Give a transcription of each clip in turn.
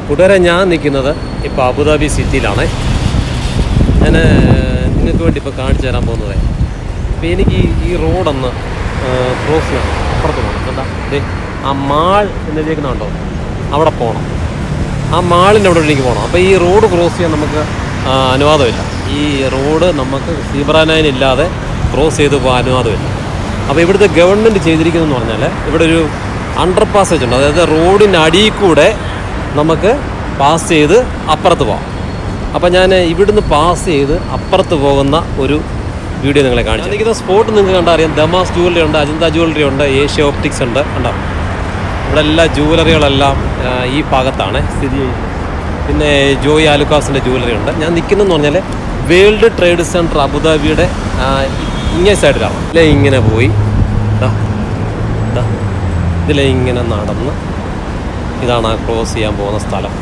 കൂട്ടുകാരെ, ഞാൻ നിൽക്കുന്നത് ഇപ്പോൾ അബുദാബി സിറ്റിയിലാണ്. ഞാൻ നിങ്ങൾക്ക് വേണ്ടി ഇപ്പോൾ കാണിച്ചു തരാൻ പോകുന്നത്. അപ്പോൾ എനിക്ക് ഈ റോഡൊന്ന് ക്രോസ് ചെയ്യണം. അപ്പുറത്ത് പോകണം. എന്താ ആ മാൾ എന്നെഴുതിയേക്കുന്നുണ്ടോ, അവിടെ പോകണം. ആ മാളിൻ്റെ അവിടെ എനിക്ക് പോകണം. അപ്പോൾ ഈ റോഡ് ക്രോസ് ചെയ്യാൻ നമുക്ക് അനുവാദമില്ല. ഈ റോഡ് നമുക്ക് സീബ്ര ലൈൻ ഇല്ലാതെ ക്രോസ് ചെയ്ത് പോകാൻ അനുവാദമില്ല. അപ്പോൾ ഇവിടുത്തെ ഗവൺമെൻറ് ചെയ്തിരിക്കുന്നതെന്ന് പറഞ്ഞാൽ ഇവിടെ ഒരു അണ്ടർ പാസേജ് ഉണ്ട്. അതായത് റോഡിൻ്റെ അടിയിൽ കൂടെ നമുക്ക് പാസ് ചെയ്ത് അപ്പുറത്ത് പോകാം. അപ്പോൾ ഞാൻ ഇവിടുന്ന് പാസ് ചെയ്ത് അപ്പുറത്ത് പോകുന്ന ഒരു വീഡിയോ നിങ്ങളെ കാണിച്ചു. എനിക്കിത് സ്പോട്ട് നിങ്ങൾക്ക് കണ്ടാൽ അറിയാം. ദമാസ് ജുവലറി ഉണ്ട്, അജന്ത ജുവലറി ഉണ്ട്, ഏഷ്യ ഓപ്റ്റിക്സ് ഉണ്ട്. കണ്ടോ, ഇവിടെ എല്ലാ ജുവലറികളെല്ലാം ഈ ഭാഗത്താണ് സ്ഥിതി ചെയ്യുന്നത്. പിന്നെ ജോയി ആലുക്കാസിൻ്റെ ജുവലറി ഉണ്ട്. ഞാൻ നിൽക്കുന്നതെന്ന് പറഞ്ഞാൽ വേൾഡ് ട്രേഡ് സെൻറ്റർ അബുദാബിയുടെ ഇങ്ങേ സൈഡിലാണ്. ഇങ്ങനെ പോയി ഇതിലെ ഇങ്ങനെ നടന്ന്, ഇതാണ് ആ ക്രോസ് ചെയ്യാൻ പോകുന്ന സ്ഥലം.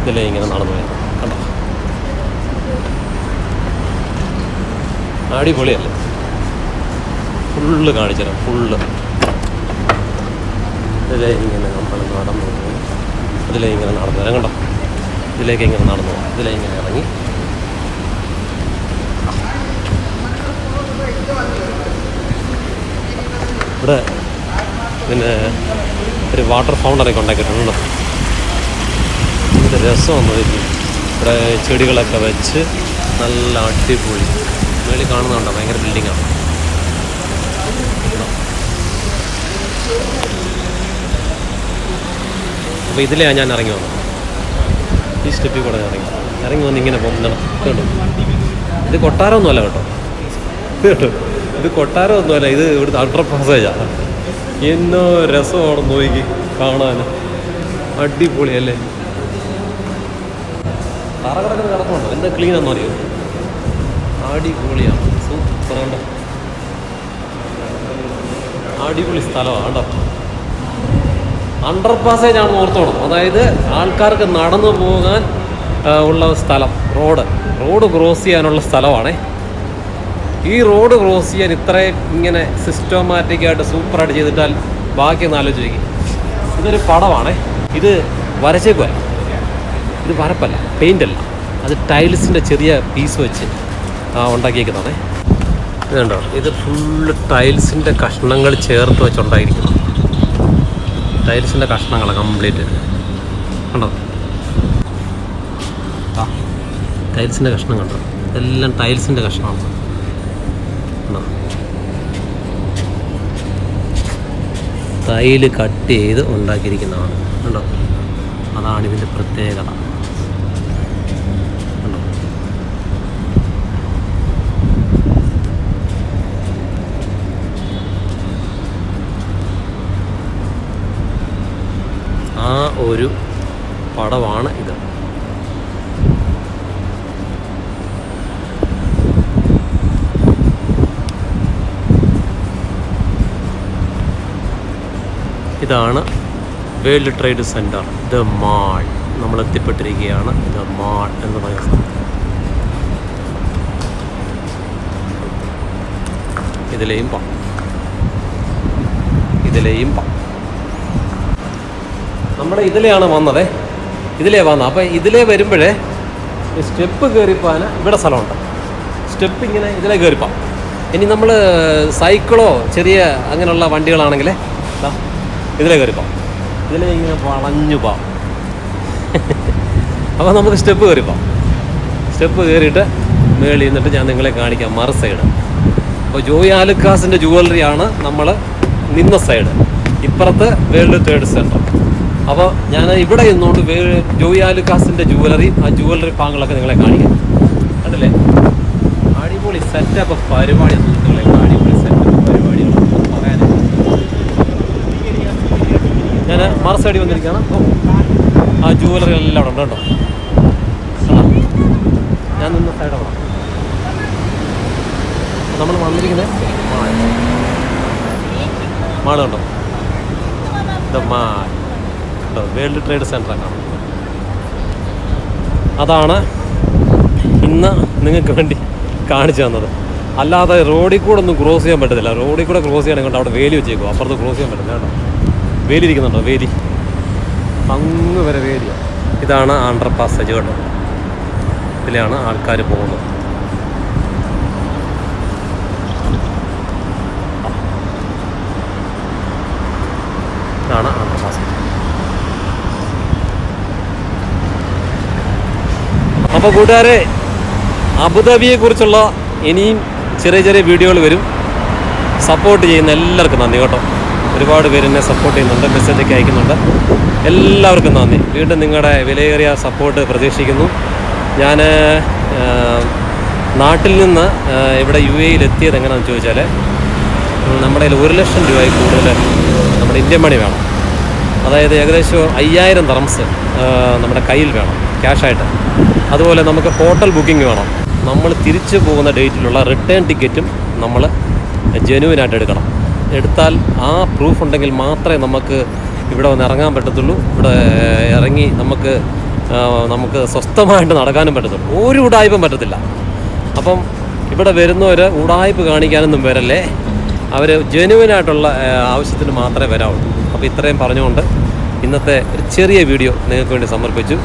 ഇതിലെ ഇങ്ങനെ നടന്നു പോയത് കണ്ടോ, അടിപൊളിയല്ലേ? ഫുള്ള് കാണിച്ചു തരാം. ഫുള്ള് ഇതിലെ ഇങ്ങനെ നമ്മൾ നടന്നു പോകും. ഇതിലെ ഇങ്ങനെ നടന്നു വരാം. കണ്ടോ, ഇതിലേക്ക് ഇങ്ങനെ നടന്നു പോകും. ഇതിലെ ഇങ്ങനെ ഇറങ്ങി ഇവിടെ പിന്നെ ഒരു വാട്ടർ ഫൗണ്ടനൊക്കെ ഉണ്ടാക്കിയിട്ടുണ്ടോ. ഇത് രസമൊന്നും ഇവിടെ ചെടികളൊക്കെ വെച്ച് നല്ല അടിപൊളി. മേളിൽ കാണുന്നുണ്ടോ, ഭയങ്കര ബിൽഡിങ്ങാണ്. അപ്പോൾ ഇതിലെയാണ് ഞാൻ ഇറങ്ങി വന്നത്. ഈ സ്റ്റെപ്പിൽ കൂടെ ഇറങ്ങി വന്ന് ഇങ്ങനെ പോകുന്നതാണ്. കേട്ടോ, ഇത് കൊട്ടാരമൊന്നുമല്ല കേട്ടോ. ഇത് കൊട്ടാരമൊന്നുമല്ല, ഇത് ഇവിടുത്തെ അണ്ടർ പാസേജാണ്. എന്നോ രസമാണ് നോക്കി കാണാൻ. അടിപൊളിയല്ലേ? തറ കിടക്കുന്ന കിടക്കുന്നുണ്ടോ, എന്താ ക്ലീനാണെന്ന് അറിയോ? അടിപൊളിയാണ്, സൂപ്പർ. കണ്ടോ, അടിപൊളി സ്ഥലമാണ്. കണ്ടോ, അണ്ടർ പാസേജാണ് ഓർത്തോണം. അതായത് ആൾക്കാർക്ക് നടന്നു പോകാൻ ഉള്ള സ്ഥലം. റോഡ് ക്രോസ് ചെയ്യാനുള്ള സ്ഥലമാണേ. ഈ റോഡ് ക്രോസ് ചെയ്യാൻ ഇത്രയും ഇങ്ങനെ സിസ്റ്റമാറ്റിക്കായിട്ട് സൂപ്പറായിട്ട് ചെയ്തിട്ടാൽ ബാക്കി ഒന്ന് ആലോചിക്കും. ഇതൊരു പടമാണേ. ഇത് വരച്ചേക്കുമല്ല, ഇത് വരപ്പല്ല, പെയിൻ്റല്ല, അത് ടൈൽസിൻ്റെ ചെറിയ പീസ് വെച്ച് ഉണ്ടാക്കിയേക്കുന്നതാണേ. ഇതുണ്ടോ, ഇത് ഫുള്ള് ടൈൽസിൻ്റെ കഷ്ണങ്ങൾ ചേർത്ത് വെച്ചുണ്ടായിരിക്കുന്നു. ടൈൽസിൻ്റെ കഷ്ണങ്ങൾ കംപ്ലീറ്റ് കണ്ടോ. ടൈൽസിൻ്റെ കഷ്ണം കണ്ടോ, ഇതെല്ലാം ടൈൽസിൻ്റെ കഷ്ണമാണ്. ടൈല് കട്ട് ചെയ്ത് ഉണ്ടാക്കിയിരിക്കുന്നതാണ്. കണ്ടോ, അതാണ് ഇതിൻ്റെ പ്രത്യേകത. കണ്ടോ, ആ ഒരു പടമാണ് ഇത്. ഇതാണ് world trade centre, the mall. നമ്മൾ എത്തിപ്പെട്ടിരിക്കുകയാണ് ദ മാൾ എന്ന് പറയുന്ന സ്ഥലം. ഇതിലെയും പാം, ഇതിലെയും പാം. നമ്മുടെ ഇതിലെയാണ് വന്നത്. അപ്പോൾ ഇതിലേ വരുമ്പോഴേ സ്റ്റെപ്പ് കയറിപ്പോകാൻ ഇവിടെ സ്ഥലമുണ്ട്. സ്റ്റെപ്പ് ഇങ്ങനെ ഇതിലേ കയറിപ്പോം. ഇനി നമ്മൾ സൈക്കിളോ ചെറിയ അങ്ങനെയുള്ള വണ്ടികളാണെങ്കിൽ ഇതിലേ കയറിപ്പോം. ഇതിലേ ഇങ്ങനെ വളഞ്ഞു പോകാം. അപ്പോൾ നമുക്ക് സ്റ്റെപ്പ് കയറിപ്പോം. സ്റ്റെപ്പ് കയറിയിട്ട് മേളിൽ നിന്നിട്ട് ഞാൻ നിങ്ങളെ കാണിക്കാം മറു സൈഡ്. അപ്പോൾ ജോയി ആലുക്കാസിൻ്റെ ജുവലറിയാണ് നമ്മൾ നിന്ന സൈഡ്. ഇപ്പുറത്ത് വേൾഡ് ട്രേഡ് സെൻറ്റർ. അപ്പോൾ ഞാൻ ഇവിടെ നിന്നുകൊണ്ട് ജോയി ആലുക്കാസിൻ്റെ ജുവലറി, ആ ജുവലറി ഭാഗങ്ങളൊക്കെ നിങ്ങളെ കാണിക്കാം. കണ്ടില്ലേ, അടിപൊളി സെറ്റപ്പ് പരിപാടി സുഹൃത്തുക്കളെ. അടിപൊളി സെറ്റപ്പ് പരിപാടികൾ പറയാൻ. ഞാൻ മറു സൈഡിൽ വന്നിരിക്കുകയാണ്. ആ ജുവലറി എല്ലാം അവിടെ ഉണ്ട് കേട്ടോ. ഞാൻ നിന്ന സൈഡാണ് നമ്മൾ വന്നിരിക്കുന്നത്. മാൾ കണ്ടോ, മാൾ കേട്ടോ, വേൾഡ് ട്രേഡ് സെൻറ്ററാണ്. അതാണ് ഇന്ന് നിങ്ങൾക്ക് വേണ്ടി കാണിച്ചു തന്നത്. അല്ലാതെ റോഡിൽ കൂടെ ഒന്നും ക്രോസ് ചെയ്യാൻ പറ്റത്തില്ല. റോഡിൽ കൂടെ ക്രോസ് ചെയ്യണമെങ്കിൽ അവിടെ വേലി വെച്ചേക്കും. അപ്പുറത്ത് ക്രോസ് ചെയ്യാൻ പറ്റില്ല കേട്ടോ. വേലി ഇരിക്കുന്നുണ്ടോ, വേലി. അങ്ങ് വരെ വേദിയ. ഇതാണ് അണ്ടർ പാസേജ് കേട്ടോ. ഇതിലാണ് ആൾക്കാർ പോകുന്നത്. ഇതാണ് അണ്ടർ പാസേജ്. അപ്പോൾ കൂട്ടുകാരെ, അബുദാബിയെക്കുറിച്ചുള്ള ഇനിയും ചെറിയ ചെറിയ വീഡിയോകൾ വരും. സപ്പോർട്ട് ചെയ്യുന്ന എല്ലാവർക്കും നന്ദി കേട്ടോ. ഒരുപാട് പേര് എന്നെ സപ്പോർട്ട് ചെയ്യുന്നുണ്ട്, മെസ്സേജൊക്കെ അയക്കുന്നുണ്ട്. എല്ലാവർക്കും നന്ദി. വീണ്ടും നിങ്ങളുടെ വിലയേറിയ സപ്പോർട്ട് പ്രതീക്ഷിക്കുന്നു. ഞാൻ നാട്ടിൽ നിന്ന് ഇവിടെ UAE എത്തിയത് എങ്ങനെയാണെന്ന് ചോദിച്ചാൽ, നമ്മുടെ കയ്യിൽ 1 ലക്ഷം രൂപയിൽ കൂടുതൽ നമ്മുടെ ഇന്ത്യൻ മണി വേണം. അതായത് ഏകദേശം 5000 ദിർഹംസ് നമ്മുടെ കയ്യിൽ വേണം ക്യാഷായിട്ട്. അതുപോലെ നമുക്ക് ഹോട്ടൽ ബുക്കിംഗ് വേണം. നമ്മൾ തിരിച്ചു പോകുന്ന ഡേറ്റിലുള്ള റിട്ടേൺ ടിക്കറ്റും നമ്മൾ ജെനുവിനായിട്ട് എടുക്കണം. എടുത്താൽ ആ പ്രൂഫ് ഉണ്ടെങ്കിൽ മാത്രമേ നമുക്ക് ഇവിടെ വന്ന് ഇറങ്ങാൻ പറ്റത്തുള്ളൂ. ഇവിടെ ഇറങ്ങി നമുക്ക് സ്വസ്ഥമായിട്ട് നടക്കാനും പറ്റത്തുള്ളൂ. ഒരു ഉടായ്പും പറ്റത്തില്ല. അപ്പം ഇവിടെ വരുന്നവർ ഉടായ്പ് കാണിക്കാനൊന്നും വരല്ലേ. അവർ ജെനുവിനായിട്ടുള്ള ആവശ്യത്തിന് മാത്രമേ വരാവുള്ളൂ. അപ്പോൾ ഇത്രയും പറഞ്ഞുകൊണ്ട് ഇന്നത്തെ ഒരു ചെറിയ വീഡിയോ നിങ്ങൾക്ക് വേണ്ടി സമർപ്പിച്ചു.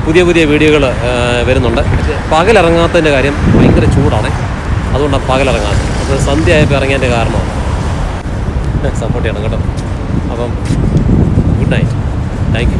പുതിയ വീഡിയോകൾ വരുന്നുണ്ട്. പകലിറങ്ങാത്തതിൻ്റെ കാര്യം ഭയങ്കര ചൂടാണ്. അതുകൊണ്ടാണ് പകലിറങ്ങാത്തത്. അത് സന്ധ്യ ആയപ്പോൾ ഇറങ്ങിയതിൻ്റെ കാരണമാണ്. സപ്പോർട്ട് ചെയ്യണം കേട്ടോ. അപ്പം ഗുഡ് നൈറ്റ്. Thank you.